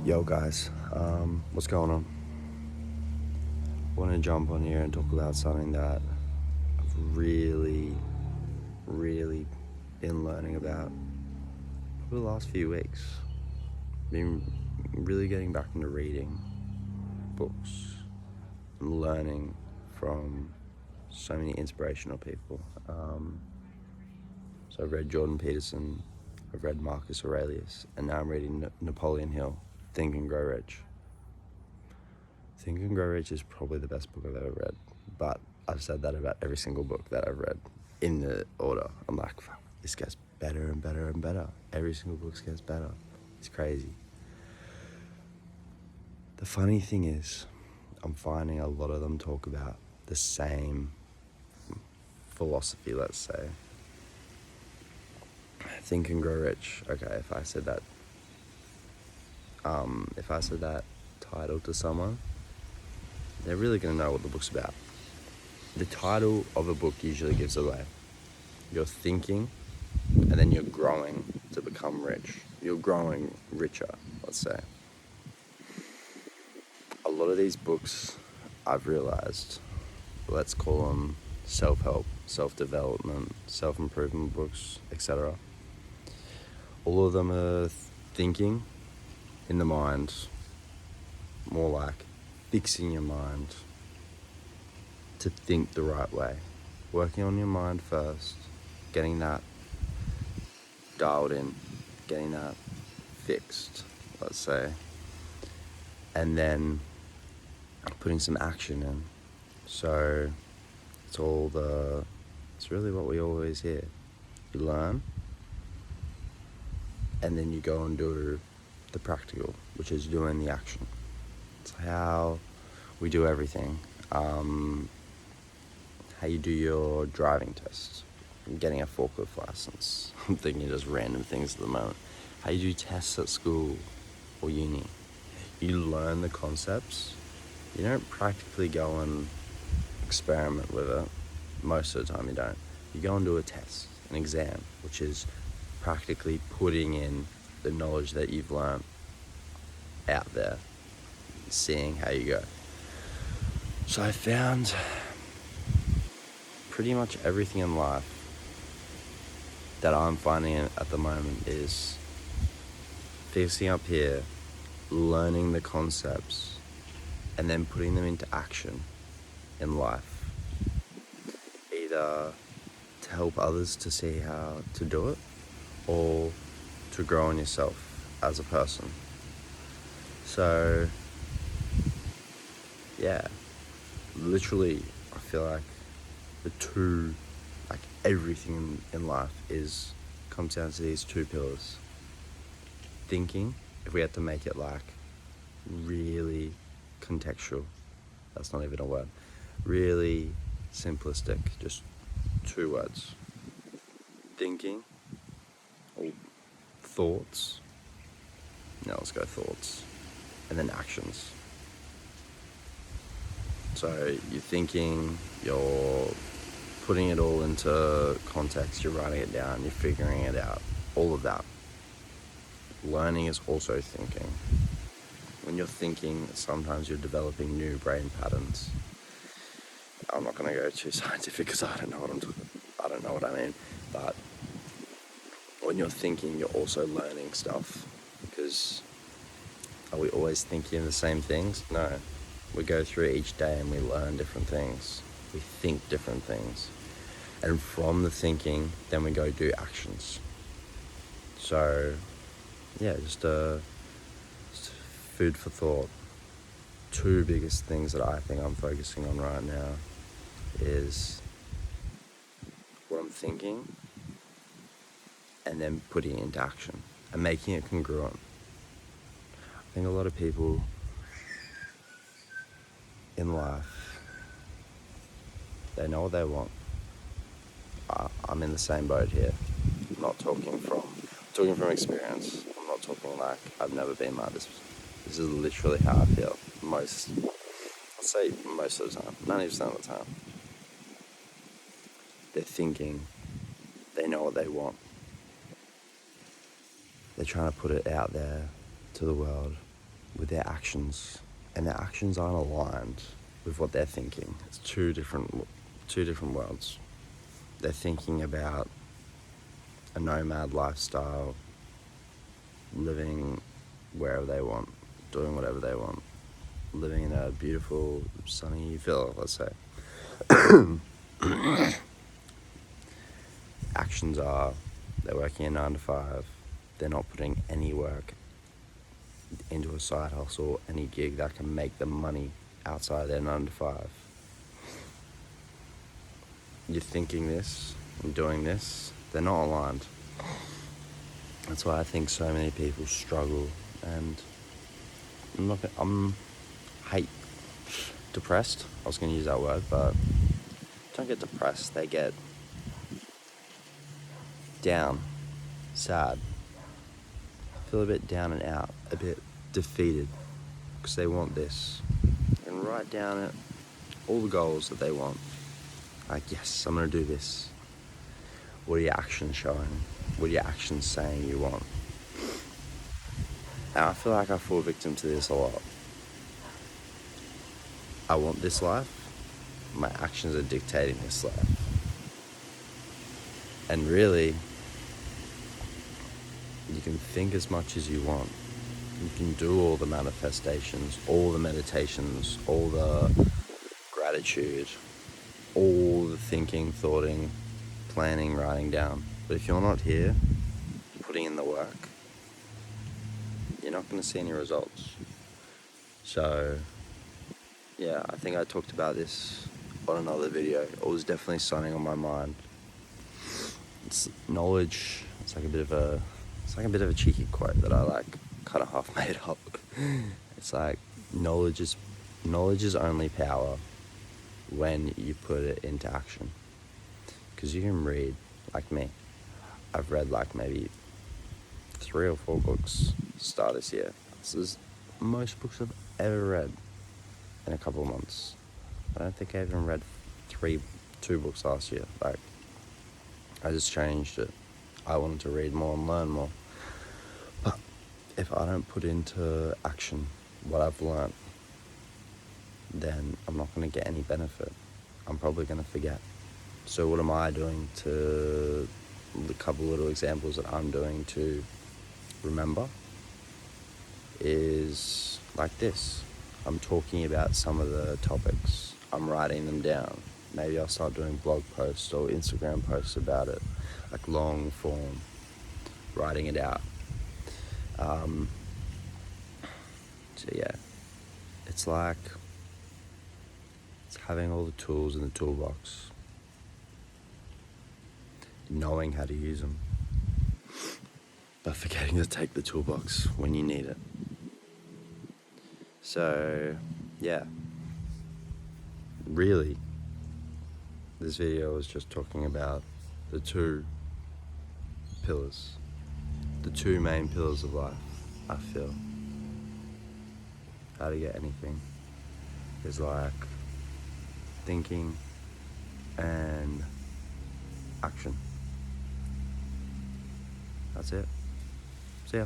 Yo guys, what's going on? I want to jump on here and talk about something that I've really been learning about over the last few weeks. Been really getting back into reading books and learning from so many inspirational people. So I've read Jordan Peterson, I've read Marcus Aurelius, and now I'm reading Napoleon Hill, Think and Grow Rich. Think and Grow Rich is probably the best book I've ever read, but I've said that about every single book that I've read in the order. I'm like, fuck, this gets better and better and better. Every single book gets better. It's crazy. The funny thing is, I'm finding a lot of them talk about the same philosophy, let's say. Think and Grow Rich. Okay, if I said that title to someone, they're really going to know what the book's about. The title of a book usually gives away. You're thinking, and then you're growing to become rich. You're growing richer, let's say. A lot of these books, I've realized, let's call them self-help, self-development, self-improvement books, etc. All of them are thinking in the mind, more like fixing your mind to think the right way. Working on your mind first, getting that dialed in, getting that fixed, let's say, and then putting some action in. So it's really what we always hear. You learn, and then you go and do the practical, which is doing the action. It's how we do everything. How you do your driving test, getting a forklift license. I'm thinking just random things at the moment. How you do tests at school or uni. You learn the concepts. You don't practically go and experiment with it. Most of the time you don't. You go and do a test, an exam, which is practically putting in the knowledge that you've learned out there, seeing how you go. So I found pretty much everything in life that I'm finding at the moment is fixing up here, learning the concepts, and then putting them into action in life. Either to help others to see how to do it, or to grow in yourself as a person. So, yeah, literally, I feel like everything in life comes down to these two pillars. Thinking, if we had to make it like really contextual, that's not even a word, really simplistic, just two words. Thinking, or thoughts, let's go thoughts, and then actions. So you're thinking, you're putting it all into context, you're writing it down, you're figuring it out, all of that. Learning is also thinking. When you're thinking, sometimes you're developing new brain patterns. I'm not going to go too scientific because I don't know what I mean. But when you're thinking, you're also learning stuff. Because are we always thinking the same things? No. We go through each day and we learn different things. We think different things. And from the thinking, then we go do actions. So, yeah, just food for thought. Two biggest things that I think I'm focusing on right now is what I'm thinking and then putting it into action and making it congruent. I think a lot of people in life, they know what they want. I'm in the same boat here. I'm not talking from experience. I'm not talking like I've never been like this. This is literally how I feel most of the time, 90% of the time. They're thinking, they know what they want. They're trying to put it out there to the world. with their actions, and their actions aren't aligned with what they're thinking. It's two different worlds. They're thinking about a nomad lifestyle, living wherever they want, doing whatever they want, living in a beautiful, sunny villa, let's say. Actions are, they're working a 9 to 5, they're not putting any work into a side hustle, any gig that can make them money outside their 9 to 5. You're thinking this and doing this, they're not aligned. That's why I think so many people struggle, and I'm depressed. I was going to use that word, but don't get depressed. They get down, sad, feel a bit down and out, a bit defeated, because they want this. And write down all the goals that they want. Like, yes, I'm going to do this. What are your actions showing? What are your actions saying you want? And I feel like I fall victim to this a lot. I want this life. My actions are dictating this life. And really, you can think as much as you want. You can do all the manifestations, all the meditations, all the gratitude, all the thinking, thoughting, planning, writing down. But if you're not here, putting in the work, you're not going to see any results. So, yeah, I think I talked about this on another video. It was definitely something on my mind. It's knowledge. It's like a bit of a cheeky quote that I kind of half made up. It's like knowledge is only power when you put it into action. Because you can read, like me. I've read maybe 3 or 4 books start this year. This is most books I've ever read in a couple of months. I don't think I even read 2 books last year. I just changed it. I wanted to read more and learn more. But if I don't put into action what I've learned, then I'm not going to get any benefit. I'm probably going to forget. So what am I doing to, a couple little examples that I'm doing to remember is like this. I'm talking about some of the topics. I'm writing them down. Maybe I'll start doing blog posts or Instagram posts about it, like long form, writing it out. So yeah, it's having all the tools in the toolbox, knowing how to use them, but forgetting to take the toolbox when you need it. So yeah, really, this video was just talking about the 2 pillars, the 2 main pillars of life, I feel. How to get anything is thinking and action. That's it. See ya.